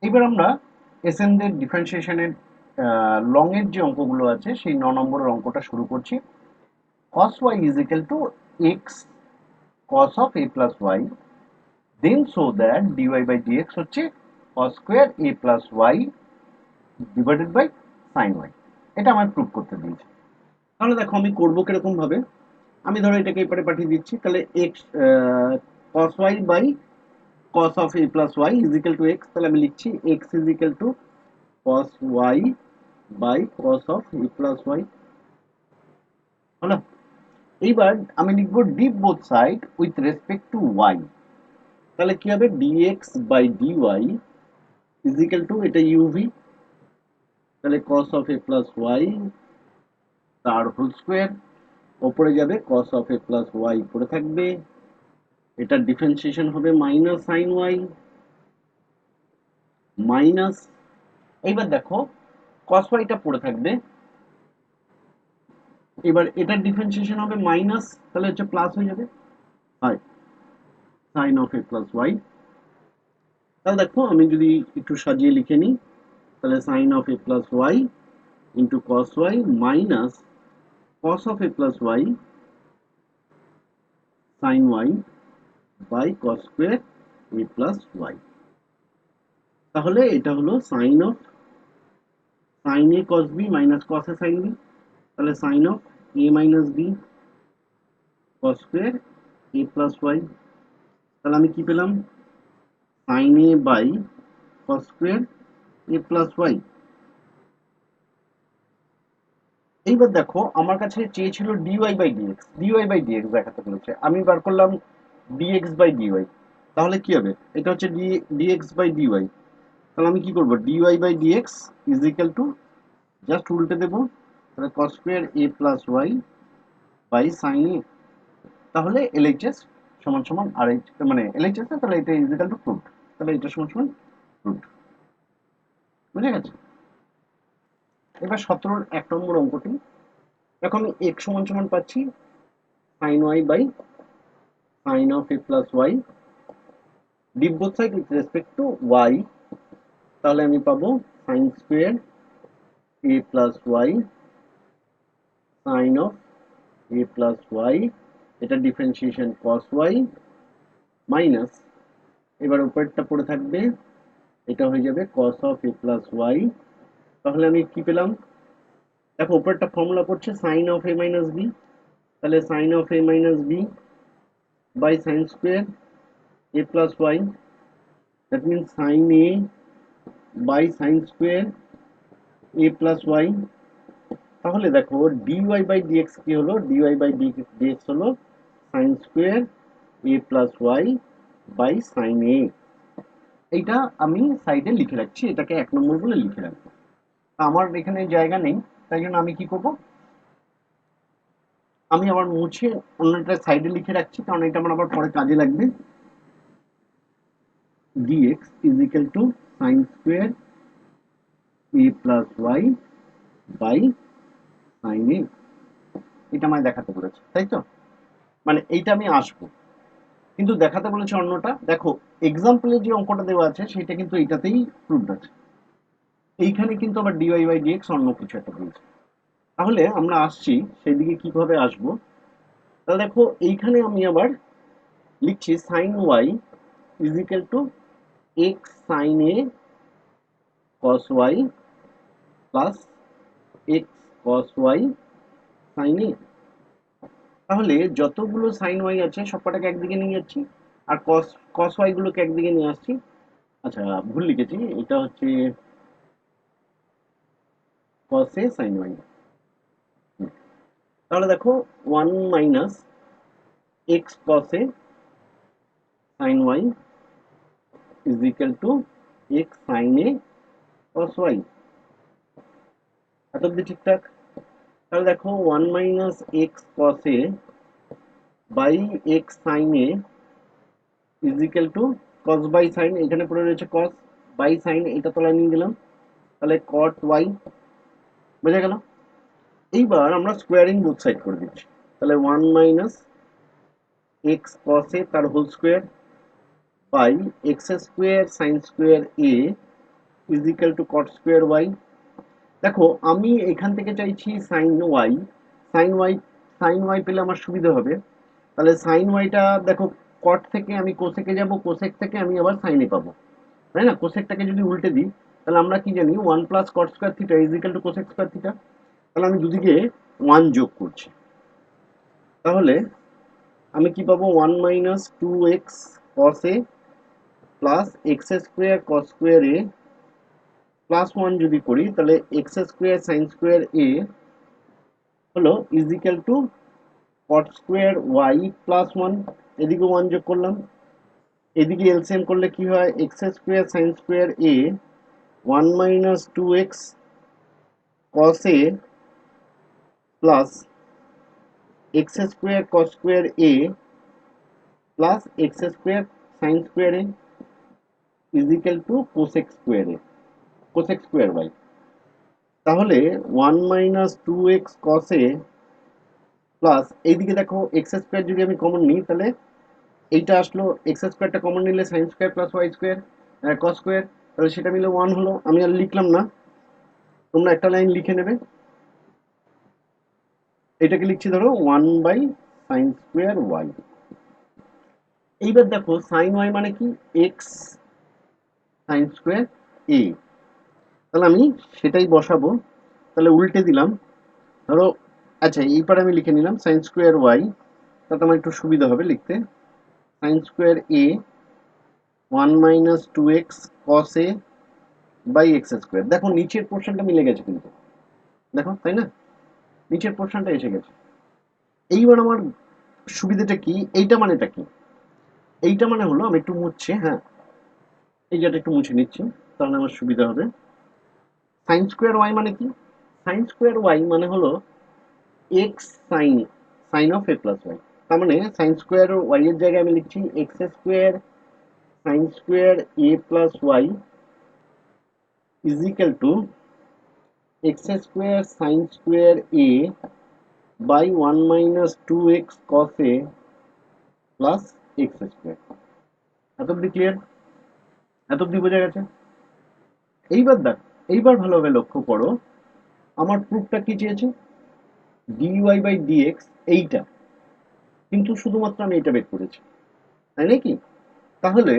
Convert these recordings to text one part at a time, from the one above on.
এবার আমরা এসএনদের ডিফারেন্সিয়েশনের লং এর যে অঙ্কগুলো আছে সেই 9 নম্বরের অঙ্কটা শুরু করছি। cos y is equal to x cos of a plus y, then show that dy by dx হচ্ছে cos square a plus y divided by sin y। এটা আমার প্রুভ করতে দিয়েছে। তাহলে দেখো আমি করব কিরকম ভাবে। আমি ধরো এটাকে এপারে পাঠিয়ে দিচ্ছি, তাহলে x cos y by cos of a plus y is equal to x, তাহলে আমি লিখছি x is equal to cos y by cos of a plus y। হলো? এইবার আমি লিখব deep both side with respect two y, তাহলে কি হবে dx by dy is equal to এটা uv, তাহলে cos of a plus y তার হোল স্কয়ার, উপরে যাবে cos of a plus y পড়ে থাকবে, এটা ডিফারেন্সিয়েশন হবে মাইনাস sin y মাইনাস, এইবার দেখো cos y টা পড়ে থাকবে, এবার এটার ডিফারেন্সিয়েশন হবে মাইনাস, তাহলে হচ্ছে প্লাস হয়ে যাবে, হয় sin of a plus y। তাহলে দেখো আমি যদি একটু সাজিয়ে লিখে নিই, তাহলে sin of a plus y into cos y minus cos of a plus y sin y by cos square a plus y। তাহলে এটা হলো sin of sin a cos b minus cos a sin b, তাহলে sin of a minus b cos square a plus y। তাহলে আমি কি পেলাম sin a by cos square a plus y। এইবার দেখো আমার কাছে চেয়েছিল dy by dx, dy by dx দেখাতে বলেছে, আমি বার করলাম dx by dy। তাহলে কি হবে, এটা হচ্ছে dx by dy, তাহলে আমি কি করব dy by dx is equal to just উল্টে দেব, তাহলে cos square a plus y by sin a, তাহলে LHS সমান সমান RH, মানে LHS না, তাহলে এটা is equal to প্রুফড, তাহলে এটা সমান সমান প্রুফড। বুঝে গেছে? এবার 17 এক নম্বর অঙ্কটি দেখো, আমি x সমান সমান পাচ্ছি sin y by sin of a plus y, deep both side with respect two y, তাহলে আমি পাবো sin square a plus y sin of a plus y, এটা ডিফারেন্সিয়েশন cos y মাইনাস, এবার উপরেরটা পড়ে থাকবে, এটা হয়ে যাবে cos of a plus y। তাহলে আমি কি পেলাম, দেখো উপরেরটা ফর্মুলা পড়ছে sin of a minus b, তাহলে sin of a minus b by sin square a plus y, that means sin a by sin square a plus y। তাহলে দেখো dy by dx কি হলো, dy by dx হলো sin square a plus y by sin a। এইটা আমি সাইডে লিখে রাখছি, এটাকে 1 নম্বর বলে লিখে রাখবো। আমার এখানে জায়গা নেই, তাই জন্য আমি কি করব, আমি আবার মুছে অন্যটা সাইডে লিখে রাখছি, কারণ এটা আমার আবার পরে কাজে লাগবে। dx is equal to sin square a plus y by sin a, এটা আমায় দেখাতে বলেছে, তাই তো? মানে এইটা আমি আসবো, কিন্তু দেখাতে বলেছে অন্যটা। দেখো এক্সাম্পলে যে অঙ্কটা দেওয়া আছে সেটা কিন্তু এইটাতেই প্রুভড আছে, এইখানে কিন্তু আবার dy বাই dx অন্য কিছু একটা দিয়েছে। তাহলে আমরা আসছি সেদিকে কিভাবে আসবো। তাহলে দেখো এইখানে আমি আবার লিখছি sin y is equal to x sin a cos y plus x cos y sin a। তাহলে যতগুলো sin y আছে সবকটাকে একদিকে নিয়ে যাচ্ছি, আর cos y গুলোকে একদিকে নিয়ে আসছি। আচ্ছা ভুল লিখেছি, এটা হচ্ছে cos a sin y। তাহলে দেখো 1 minus x cos a sin y is equal to x sin a cos y। এত অব্দি ঠিকঠাক? তাহলে দেখো 1 minus x cos a by x sin a is equal to cos by sin, এখানে পড়ে রয়েছে cos by sin, এটা তলায় নিয়ে গেলাম, তাহলে cot y। বোঝা গেল? এইবার আমরা স্কোয়ারিং বোথ সাইড করে দিচ্ছি, তাহলে 1 মাইনাস x cos a তার whole square by x square sin square a is equal to cot square y. দেখো আমি এখান থেকে চাইছি sine y, sine y, sine y পেলে আমার সুবিধা হবে। তাহলে সাইন ওয়াইটা দেখো, কট থেকে আমি কোসেকে যাব, কোসেক থেকে আমি আবার সাইনে পাবো, তাই না? কোসেকটাকে যদি উল্টে দিই তাহলে আমরা কি জানি, one plus cot square theta is equal two cosec square theta. তাহলে আমি দুদিকে ওয়ান যোগ করছি, তাহলে আমি কি পাবো, one minus two x cos এ plus x square cos square এ প্লাস ওয়ান যদি করি তাহলে x square sine square A হলো is equal to cot square y plus one. এদিকে ওয়ান যোগ করলাম, এদিকে এলসিএম করলে কি হয়, x square sine square A one minus two x cos A plus x square cos square A plus x square sine square A is equal two cosec square A, cosec square Y. তাহলে one minus two x cos এ plus এইদিকে দেখো x square যদি আমি common নিই তাহলে এইটা আসলো, x স্কোয়ারটা কমন নিলে sine square plus y square cos square, তাহলে সেটা মিলে ওয়ান হলো। আমি আর লিখলাম না, তোমরা একটা লাইন লিখে নেবে। এটাকে লিখছি ধরো one by sine square y. এইবার দেখো সাইন ওয়াই মানে কি, এক্স সাইন স্কোয়ার এ, তাহলে আমি সেটাই বসাবো। তাহলে উল্টে দিলাম, ধরো আচ্ছা এইবার আমি লিখে নিলাম সাইন স্কোয়ার ওয়াই, তাতে আমার একটু সুবিধা হবে লিখতে। Sine square A one minus two x cos a by x square. দেখো নিচের পোর্শনটা মিলে গেছে কিন্তু, দেখো তাই না, নিচের পোর্শনটা এসে গেছে। এইবার আমার সুবিধাটা কি, এইটা মানেটা কি, এইটা মানে হলো, আমি একটু মুছছি, হ্যাঁ এই যেটা একটু মুছে নিচ্ছি তাহলে আমার সুবিধা হবে। সাইন স্কোয়ার ওয়াই মানে কি, সাইন স্কোয়ার ওয়াই মানে হলো x sine, sine of a plus y. তার মানে সাইন স্কোয়ার ওয়াই এর জায়গায় আমি লিখছি x square sine square A plus y is equal to x square sine square a by one minus two x cos A plus x square. এত অব্দি clear? এত অব্দি বোঝা গেছে? এইবার দেখ, এইবার ভালোভাবে লক্ষ্য করো, আমার প্রুফটা কি চেয়েছে, ডিওয়াই বাই ডিএক্স এইটা, কিন্তু শুধুমাত্র আমি এটা বের করেছি, তাই নাকি? তাহলে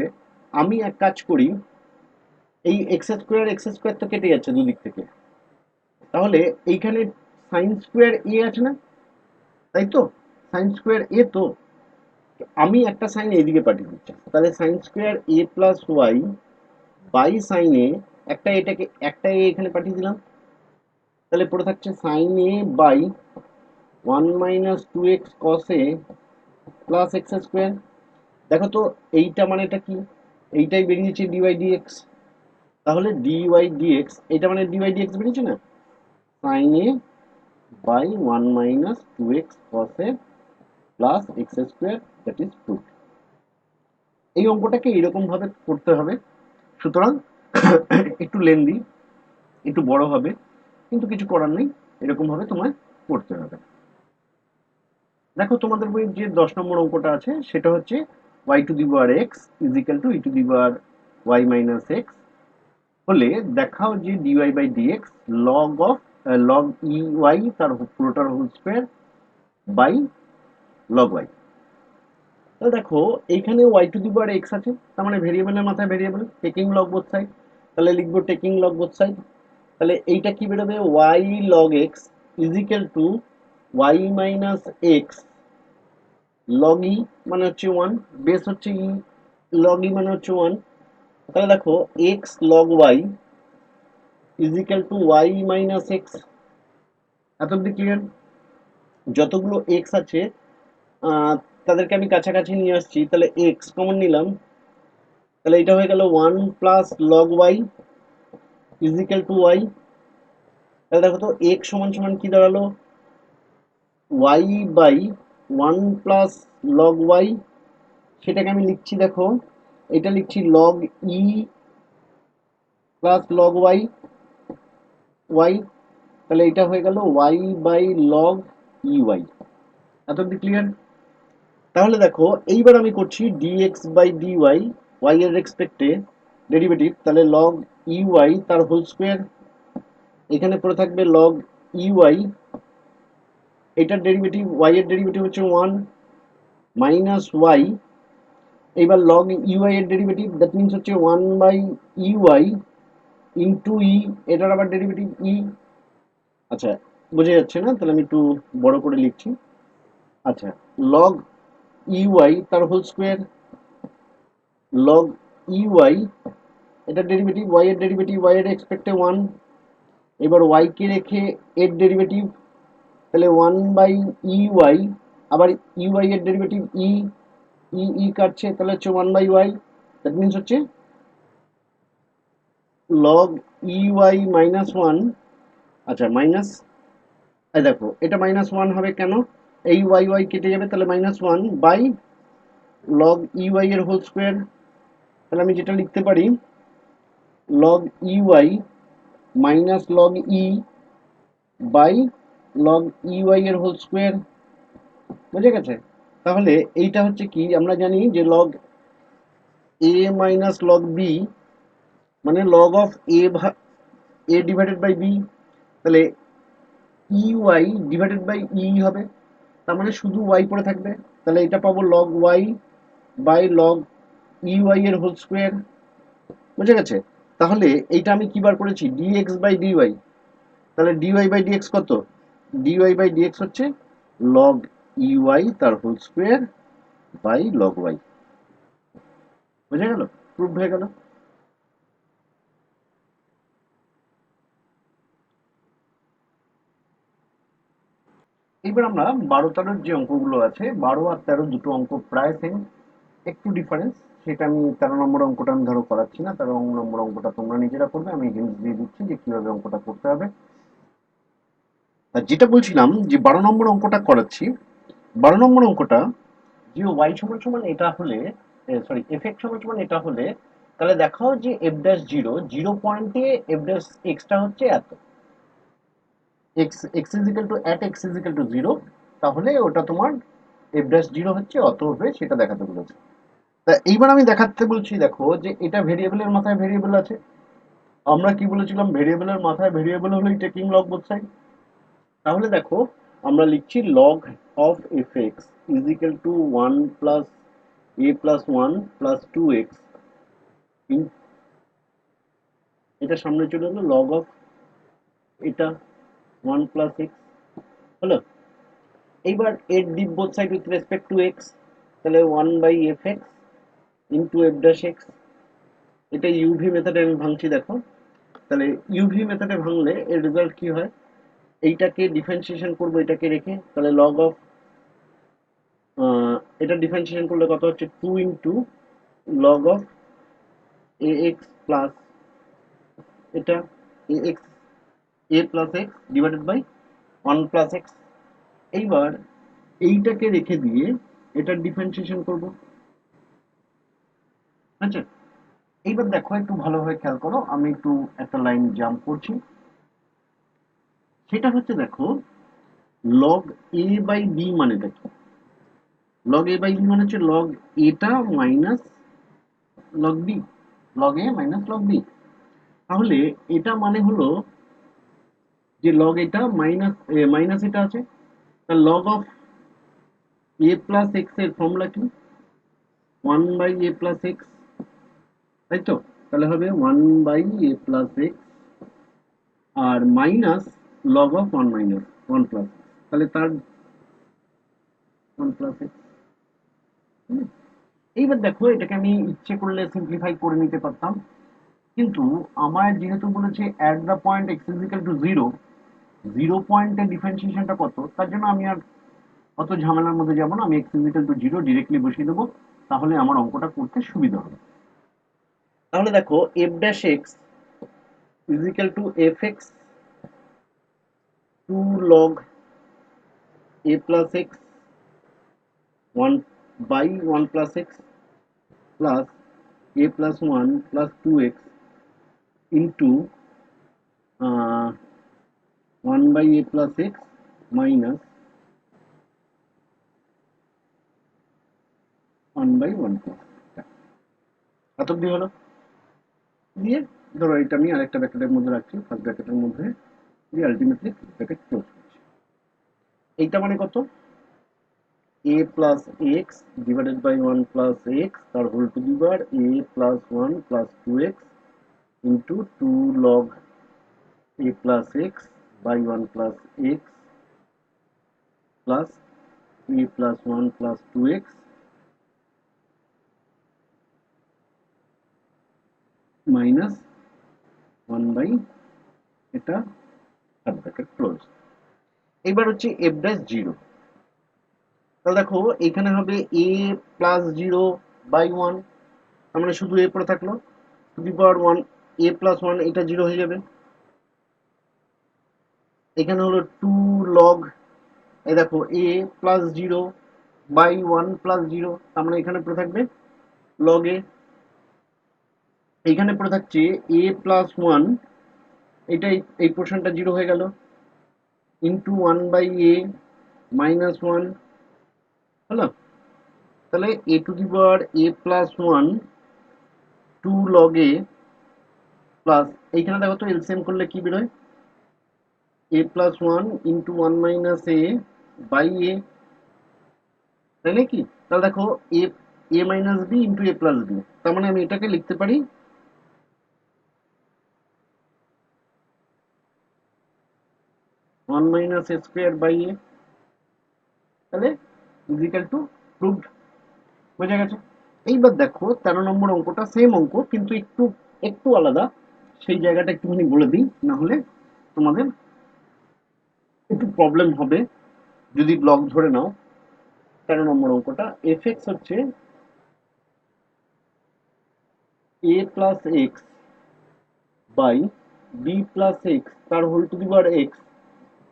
আমি এক কাজ করি, এই এক্স স্কোয়ার তো কেটে যাচ্ছে দুদিক থেকে, তাহলে এইখানে সাইন স্কোয়ার এ আছে না, তাই তো, সাইন স্কোয়ার এ তো, আমি একটা সাইন এইদিকে পাঠিয়ে দিচ্ছি, তাহলে sine square A plus y by sine A, একটা এটাকে একটা এ এখানে পাঠিয়ে দিলাম, তাহলে পড়ে থাকছে sine a by one minus two x cos A plus x square. দেখো তো এইটা মানেটা কি, এইটাই বেরিয়েছে ডিওয়াই ডিএক্স, তাহলে ডিওয়াই ডিএক্স এটা মানে ডিওয়াই ডিএক্স বেরিয়েছে না, sine a by one minus two x cos A plus x square, that is proof. এই অঙ্কটাকে এরকম ভাবে করতে হবে। সুতরাং একটু লেন্দি, একটু বড় হবে, কিন্তু কিছু করার নেই, এরকম ভাবে তোমায় করতে হবে। দেখো তোমাদের বইয়ের যে 10 নম্বর অঙ্কটা আছে সেটা হচ্ছে y to the power x is equal to e to the power y minus x হলে দেখাও যে dy by dx log of log ey তার পুরোটার whole square by log y। তো দেখো এইখানে y to the power x আছে, তার মানে ভেরিয়েবলের মাথায় variable, taking log both side, তাহলে লিখবো টেকিং লগ বোথ সাইড। তাহলে এইটা কি বেরোবে, y log x is equal two y minus x log e মানে হচ্ছে 1, বেস হচ্ছে e, log e মানে হচ্ছে 1। তাহলে দেখো x log y is equal two y minus x। এত অব্দি ক্লিয়ার? যতগুলো x আছে আহ, তাদেরকে আমি কাছাকাছি নিয়ে আসছি, তাহলে x কমন নিলাম, তাহলে এটা হয়ে গেল 1 plus log y is equal two y। তাহলে দেখো তো x সমান সমান কি দাঁড়ালো, y by 1 plus log y, সেটাকে আমি লিখছি, দেখো এটা লিখছি log e plus log y y, তাহলে এটা হয়ে গেল y বাই log ey। এত অব্দি ক্লিয়ার? তাহলে দেখো এইবার আমি করছি dx বাই dy y এর রেসপেক্টে ডেরিভেটিভ, তাহলে log ইউআই তার হোল স্কোয়ার, এখানে পড়ে থাকবে লগ ইউআই, এটার ডেরিভেটিভ ওয়াই এর ডেরিভেটিভ হচ্ছে 1 মাইনাস ওয়াই, এবার লগ ইউআই এর ডেরিভেটিভ দ্যাট মিনস হচ্ছে 1 বাই ইউআই ইন্টু ই, এটার আবার ডেরিভেটিভ ই। আচ্ছা, বোঝা যাচ্ছে না? তাহলে আমি একটু বড় করে লিখছি। আচ্ছা, লগ ইউআই তার হোল স্কোয়ার, লগ ইউআই, এটার ডেরিভেটিভ ওয়াই এর ডেরিভেটিভ, ওয়াই এর এক্সপেক্টে 1, এবার ওয়াই কে রেখে এর ডেরিভেটিভ, তাহলে 1 বাই ইউআই, আবার ইউআই এর ডেরিভেটিভ ই, ই কাটছে, তাহলে হচ্ছে 1 বাই ওয়াই, দ্যাট মিনস হচ্ছে লগ ইউআই মাইনাস 1। আচ্ছা, মাইনাস, এই দেখো এটা মাইনাস 1 হবে কেন? এই ওয়াই ওয়াই কেটে যাবে, তাহলে মাইনাস 1 বাই লগ ইউআই এর হোল স্কোয়ার। তাহলে আমি যেটা লিখতে পারি log UI minus log e by log UI এর হোল স্কোয়ার। বুঝে গেছে? তাহলে এইটা হচ্ছে কি, আমরা জানি যে log a minus log b মানে log of a divided by b, তাহলে ইউআই ডিভাইডেড বাই ই হবে, তার মানে শুধু ওয়াই পড়ে থাকবে, তাহলে এটা পাবো log y by log UI এর হোল স্কোয়ার। বুঝে গেছে? তাহলে এইটা আমি কি বার করেছি, ডিএক্স বাই ডিওয়াই, তাহলে ডিওয়াই বাই ডিএক্স কত? ডিওয়াই বাই ডিএক্স হচ্ছে লগ ইউআই তার whole square by log y. বুঝে গেল? প্রুভ হয়ে গেল। এবার আমরা 12-13 যে অঙ্কগুলো আছে, 12 আর 13 দুটো অঙ্ক প্রায় সেম, একটু ডিফারেন্স, সেটা আমি 13 নম্বর অঙ্কটা আমি ধরো করাচ্ছি না, 13 নম্বর অঙ্কটা তোমরা নিজেরা করবে, আমি হিন্টস দিয়ে দিচ্ছি যে কিভাবে অঙ্কটা করতে হবে। আর যেটা বলছিলাম যে 12 নম্বর অঙ্কটা করাচ্ছি, 12 নম্বর অঙ্কটা যে ওয়াই সমান সমান এটা হলে, সরি এফ এক্স সমান সমান এটা হলে, তাহলে দেখাও যে এফ ড্যাশ জিরো, জিরো পয়েন্টে এফ ড্যাশ এক্সটা হচ্ছে এত, x x is equal two at x is equal to zero, তাহলে ওটা তোমার এফ ড্যাশ জিরো হচ্ছে অত হবে, সেটা দেখাতে বলেছে। তা এইবার আমি দেখাতে বলছি, দেখো যে এটা ভেরিয়েবলের মাথায় ভেরিয়েবল আছে, আমরা কি বলেছিলাম ভেরিয়েবলের মাথায় ভেরিয়েবল হলেই টেকিং লগ বোথ সাইড। তাহলে দেখো আমরা লিখছি log of F x is equal two 1 plus A plus 1 plus 2x, এটা সামনে চলে এলো লগ অফ এটা 1 প্লাস এক্স হলো। এইবার এর ডিপ both side with respect to x, তাহলে 1 by f x into f dash x. এটা ইউভি মেথডে আমি ভাঙছি, দেখো তাহলে ইউভি মেথডে ভাঙলে এর রেজাল্ট কি হয়, এইটাকে ডিফারেন্সিয়েশন করবো এটাকে রেখে, তাহলে লগ অফ এটা ডিফারেন্সিয়েশন করলে কত হচ্ছে 2 into log of a x plus এটা a x, a plus x divided by 1 plus x. এইবার এইটাকে রেখে দিয়ে এটার ডিফারেন্সিয়েশন করব। আচ্ছা, এইবার দেখো একটু ভালোভাবে খেয়াল করো, আমি একটু একটা লাইন জাম্প করছি, সেটা হচ্ছে দেখো লগ এ বাই বি মানেটা কি, লগ এ বাই বি মানে হচ্ছে লগ এটা minus log B, log a minus log B. তাহলে এটা মানে হলো যে লগ এটা মাইনাস মাইনাস এটা আছে, তার log of a plus x এর ফর্মুলা কি, 1 বাই এ প্লাস এক্স, তাই তো? তাহলে হবে 1 বাই এ প্লাস এক্স আর minus log of 1 minus 1 plus, তাহলে তার 1 প্লাস এক্স। এইবার দেখো এটাকে আমি ইচ্ছে করলে সিম্পলিফাই করে নিতে পারতাম, কিন্তু আমার যেহেতু বলেছে at the point x is equal to zero, zero পয়েন্টের ডিফারেন্সিয়েশনটা কত, তার জন্য আমি আর অত ঝামেলার মধ্যে যাবো না, আমি x is equal to zero directly বসিয়ে দেবো, তাহলে আমার অঙ্কটা করতে সুবিধা হবে। তাহলে দেখো f dash x is equal to f x to log a plus x 1 by 1 plus x plus a plus 1 plus 2x into 1 by a plus x minus 1 by 1 plus। কত অব্দি হলো? দিয়ে ধরো এটা আমি আরেকটা ব্র্যাকেটের মধ্যে রাখছি, ফার্স্ট ব্র্যাকেটের মধ্যে দিয়ে আলটিমেটলি ব্র্যাকেট ক্লোজ করছি। এইটা মানে কত, a plus x divided by 1 plus x তার whole to the power a plus 1 plus 2x into 2 log a plus x by 1 plus x plus a plus 1 plus 2x minus 1 by এটা sub bracket close. এবার হচ্ছে f dash 0, তাহলে দেখো এখানে হবে a plus 0 by 1, তার মানে শুধু a পড়ে থাকলো, two the power 1 a plus 1 এটা 0 হয়ে যাবে। এখানে হলো 2 log, এই দেখো a প্লাস 0 বাই 1 প্লাস 0, তার মানে এখানে পড়ে থাকবে লগ এ। এইখানে পড়ে থাকছে a প্লাস 1, এটাই এই পোর্শনটা 0 হয়ে গেল, ইন্টু 1 বাই a মাইনাস 1 হলো। তাহলে a to the power a plus 1 2 log a plus, এইখানে দেখো তো এলসিএম করলে কি বেরোয়, a plus 1 into 1 minus a by a, তাই নাকি? তাহলে দেখো a a minus b into a plus b, তার মানে আমি এটাকে লিখতে পারি 1 minus a square by a, তাহলে ইজিক্যাল টু প্রুভড, বোঝা গেছে? এইবার দেখো 13 নম্বর অঙ্কটা সেম অঙ্ক কিন্তু একটু একটু আলাদা, সেই জায়গাটা একটুখানি বলে দিই, না হলে তোমাদের একটু প্রবলেম হবে যদি ব্লক ধরে নাও। 13 নম্বর অঙ্কটা এফ এক্স হচ্ছে a plus x by b plus x তার whole to the power x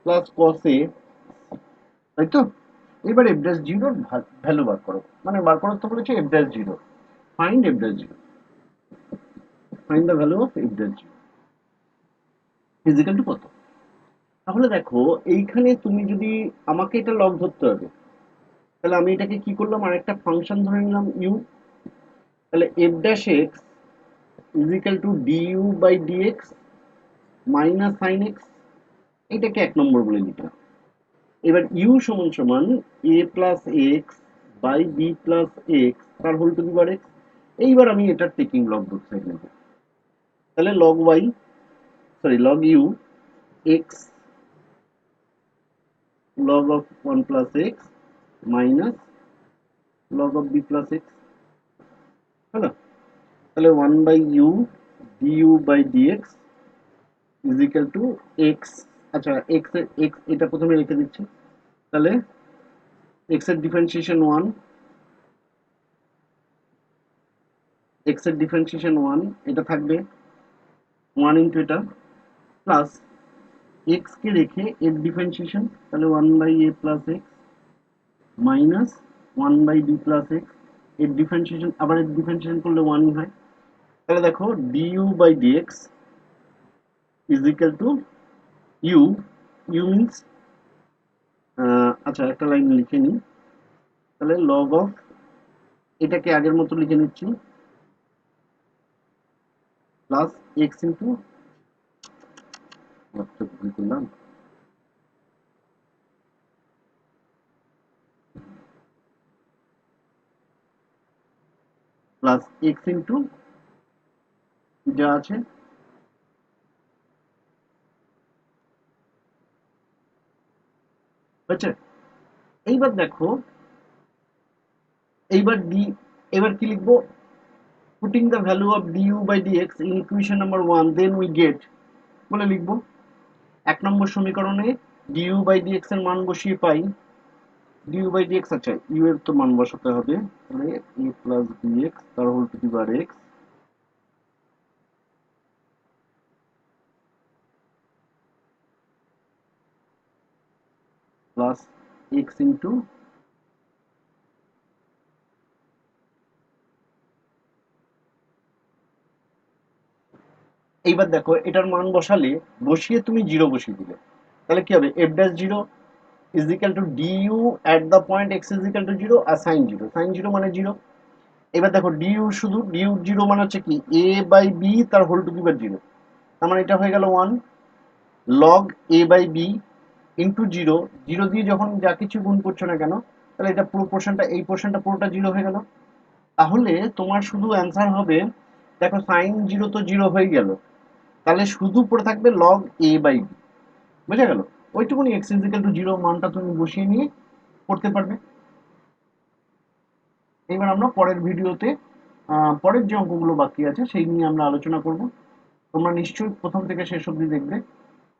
plus cos a, তাই তো? এবার এফ ড্যাশ জিরোর ভ্যালু বার করো, মানে বার করো তো বলেছে f dash zero, find f dash zero, find the value of f dash zero equal to কত। তাহলে দেখো এইখানে তুমি যদি, আমাকে এটা লগ ধরতে হবে, তাহলে আমি এটাকে কি করলাম, আর একটা ফাংশন ধরে নিলাম ইউ, তাহলে f dash x is equal to du by dx minus sine x, এটাকে 1 নম্বর বলে দিলাম। এবার ইউ সমান সমান a plus x by b plus x তার whole to the power x. এইবার আমি এটার টেকিং লগ ধরতে নেব, তাহলে log y, sorry log u x log of 1 plus x minus log of b plus x, হলো? তাহলে 1 by u du by dx is equal to x, আচ্ছা x এর x এটা প্রথমে রেখে দিচ্ছি, তাহলে x এর ডিফারেন্সিয়েশন 1, x এর ডিফারেন্সিয়েশন 1 এটা থাকবে 1 ইনটু এটা প্লাস x কে রেখে এর ডিফারেন্সিয়েশন, তাহলে 1 by a plus x minus 1 by b plus x, এর ডিফারেন্সিয়েশন আবার এর ডিফারেন্সিয়েশন করলে 1 হয়। তাহলে দেখো du by dx is equal to u, u means আচ্ছা একটা লাইন লিখে নিই, তাহলে log of, এটাকে আগের মতো লিখে নিচ্ছি, প্লাস x ইন্টু, ভুল করলাম, প্লাস x ইন্টু যা আছে, বুঝছে? এইবার দেখো, এইবার ডি, এবার কি লিখবো, putting the value of du by dx in equation number 1 then we get, বলে লিখবো 1 নম্বর সমীকরণে du বাই dx এর মান বসিয়ে পাই du বাই dx, আচ্ছা u এর তো মান বসাতে হবে, তাহলে a প্লাস bx তার whole to the power x plus x into, এইবার দেখো এটার মান বসালে, বসিয়ে তুমি জিরো বসিয়ে দিলে, তাহলে কি হবে, f dash zero is equal to du at the point x is equal to zero, আর সাইন জিরো, সাইন জিরো মানে জিরো, এবার দেখো ডিউ শুধু ডিউ জিরো মানে হচ্ছে কি এ বাই বি তার whole to the power zero, তার মানে এটা হয়ে গেল one. Log a by b into zero, zero দিয়ে যখন যা কিছু গুণ করছো না কেন, তাহলে এটা পুরো পোর্শনটা, এই পোর্শনটা পুরোটা জিরো হয়ে গেল। তাহলে তোমার শুধু অ্যান্সার হবে, দেখো সাইন জিরো তো জিরো হয়ে গেল, তাহলে শুধু পড়ে থাকবে লগ এ বাই বি। বুঝা গেল? ওইটুকুনি এক্স ইজিক্যাল টু জিরো মানটা তুমি বসিয়ে নিয়ে করতে পারবে। এবার আমরা পরের ভিডিওতে পরের যে অঙ্কগুলো বাকি আছে সেই নিয়ে আমরা আলোচনা করব। তোমরা নিশ্চয়ই প্রথম থেকে শেষ অবধি দেখবে।